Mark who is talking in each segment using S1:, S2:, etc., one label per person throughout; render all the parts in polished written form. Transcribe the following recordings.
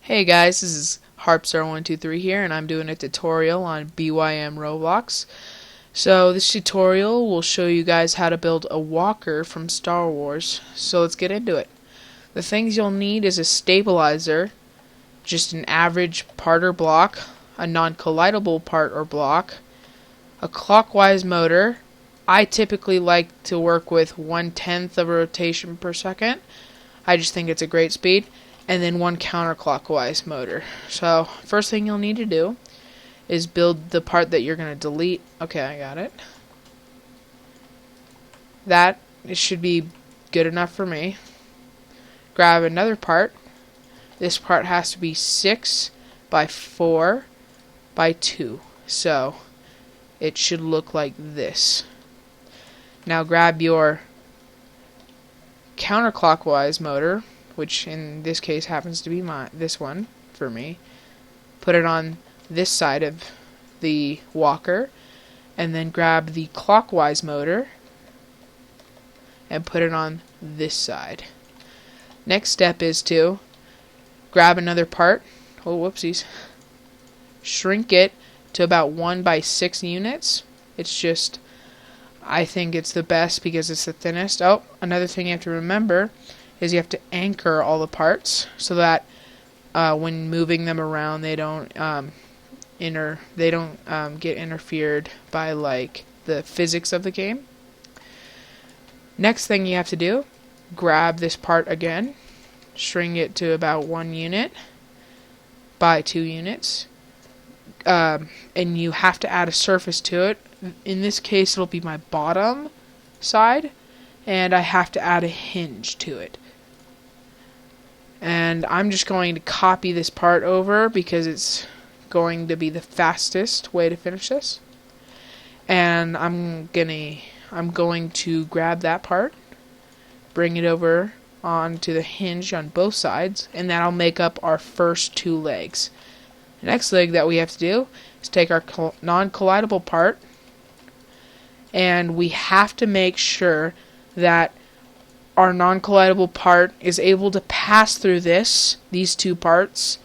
S1: Hey guys, this is Harpstar123 here, and I'm doing a tutorial on BYM Roblox. So this tutorial will show you guys how to build a walker from Star Wars. So let's get into it. The things you'll need is a stabilizer, just an average part or block, a non-collidable part or block, a clockwise motor. I typically like to work with 1/10 of a rotation per second. I just think it's a great speed. And then one counterclockwise motor. So first thing you'll need to do is build the part that you're going to delete. Okay, I got it. That should be good enough for me. Grab another part. This part has to be 6 by 4 by 2. So it should look like this. Now grab your counterclockwise motor, which in this case happens to be this one for me. Put it on this side of the walker, and then grab the clockwise motor and put it on this side. Next step is to grab another part. Oh, whoopsies. Shrink it to about 1 by 6 units. It's just, I think it's the best because it's the thinnest. Oh, another thing you have to remember is you have to anchor all the parts so that when moving them around they don't get interfered by like the physics of the game. Next thing you have to do, grab this part again, shrink it to about 1 unit by 2 units, and you have to add a surface to it. In this case it'll be my bottom side, and I have to add a hinge to it. And I'm just going to copy this part over because it's going to be the fastest way to finish this. And I'm going to grab that part, bring it over onto the hinge on both sides, and that'll make up our first 2 legs. The next leg that we have to do is take our non-collidable part, and we have to make sure that our non-collidable part is able to pass through these 2 parts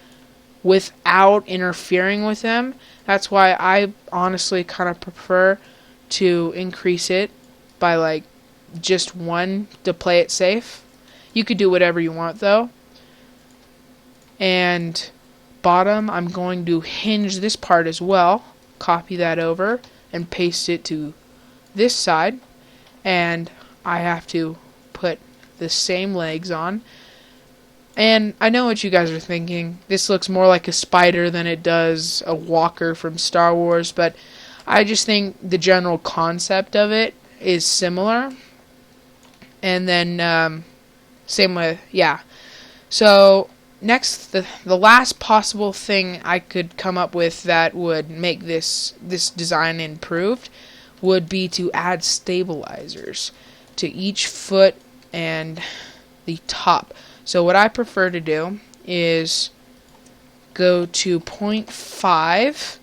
S1: without interfering with them. That's why I honestly kind of prefer to increase it by like just 1 to play it safe. You could do whatever you want though. And bottom, I'm going to hinge this part as well. Copy that over and paste it to this side. And I have to put the same legs on. And I know what you guys are thinking. This looks more like a spider than it does a walker from Star Wars, but I just think the general concept of it is similar. And then same with, yeah. So next, the last possible thing I could come up with that would make this design improved would be to add stabilizers to each foot and the top. So what I prefer to do is go to 0.5,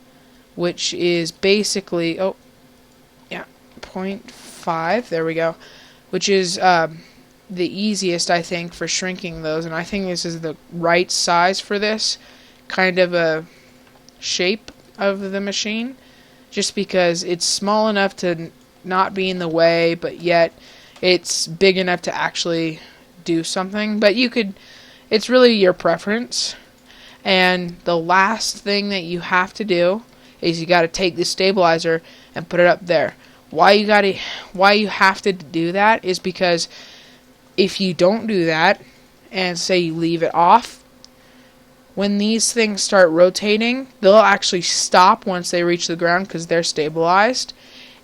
S1: which is basically 0.5, there we go, which is the easiest I think for shrinking those, and I think this is the right size for this kind of a shape of the machine, just because it's small enough to not be in the way, but yet it's big enough to actually do something. But it's really your preference. And the last thing that you have to do is you got to take the stabilizer and put it up there. Why you have to do that is because if you don't do that and say you leave it off, when these things start rotating, they'll actually stop once they reach the ground because they're stabilized,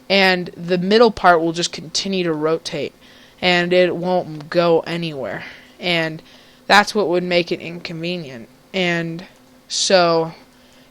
S1: and the middle part will just continue to rotate and it won't go anywhere, and that's what would make it inconvenient. And so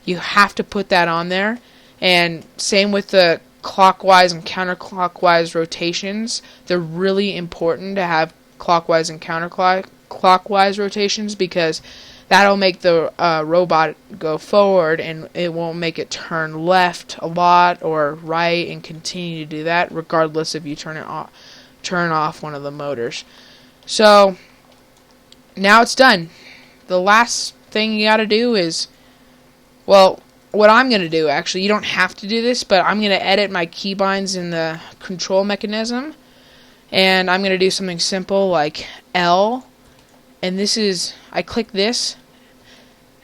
S1: you have to put that on there. And same with the clockwise and counterclockwise rotations. They're really important to have clockwise and counterclockwise rotations because that'll make the robot go forward, and it won't make it turn left a lot or right and continue to do that regardless if you turn off one of the motors. So now it's done. The last thing you gotta do is, well, what I'm gonna do, actually, you don't have to do this, but I'm gonna edit my keybinds in the control mechanism, and I'm gonna do something simple like L, and this is, I click this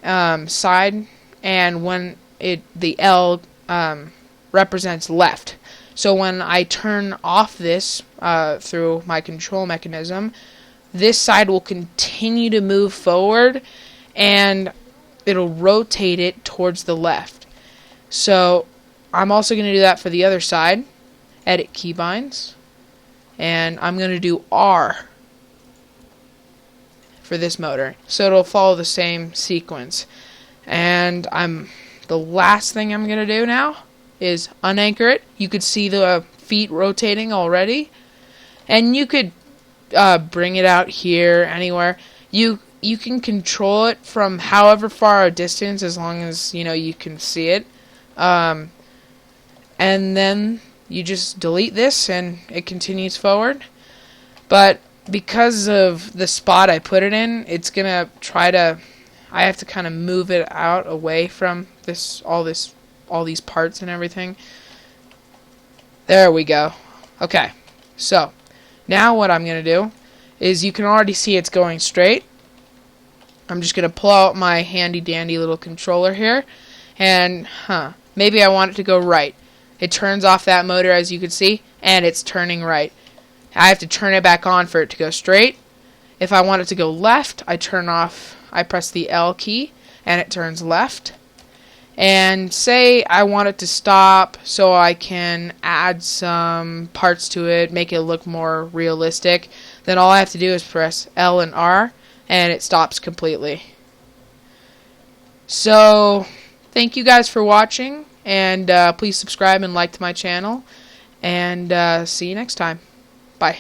S1: side, and when the L represents left. So when I turn off this through my control mechanism, this side will continue to move forward, and it'll rotate it towards the left. So I'm also going to do that for the other side. Edit keybinds, and I'm going to do R for this motor, so it'll follow the same sequence. And the last thing I'm going to do now is unanchor it. You could see the feet rotating already, and you could bring it out here, anywhere. You can control it from however far a distance, as long as you can see it. And then you just delete this, and it continues forward. But because of the spot I put it in, it's gonna I have to kind of move it out away from all these parts and everything. There we go. Okay, so now what I'm gonna do is, you can already see it's going straight. I'm just gonna pull out my handy dandy little controller here, and maybe I want it to go right. It turns off that motor, as you can see, and it's turning right. I have to turn it back on for it to go straight. If I want it to go left, I press the L key, and it turns left. And say I want it to stop, so I can add some parts to it, make it look more realistic, then all I have to do is press L and R, and it stops completely. So thank you guys for watching, and please subscribe and like to my channel, and see you next time. Bye.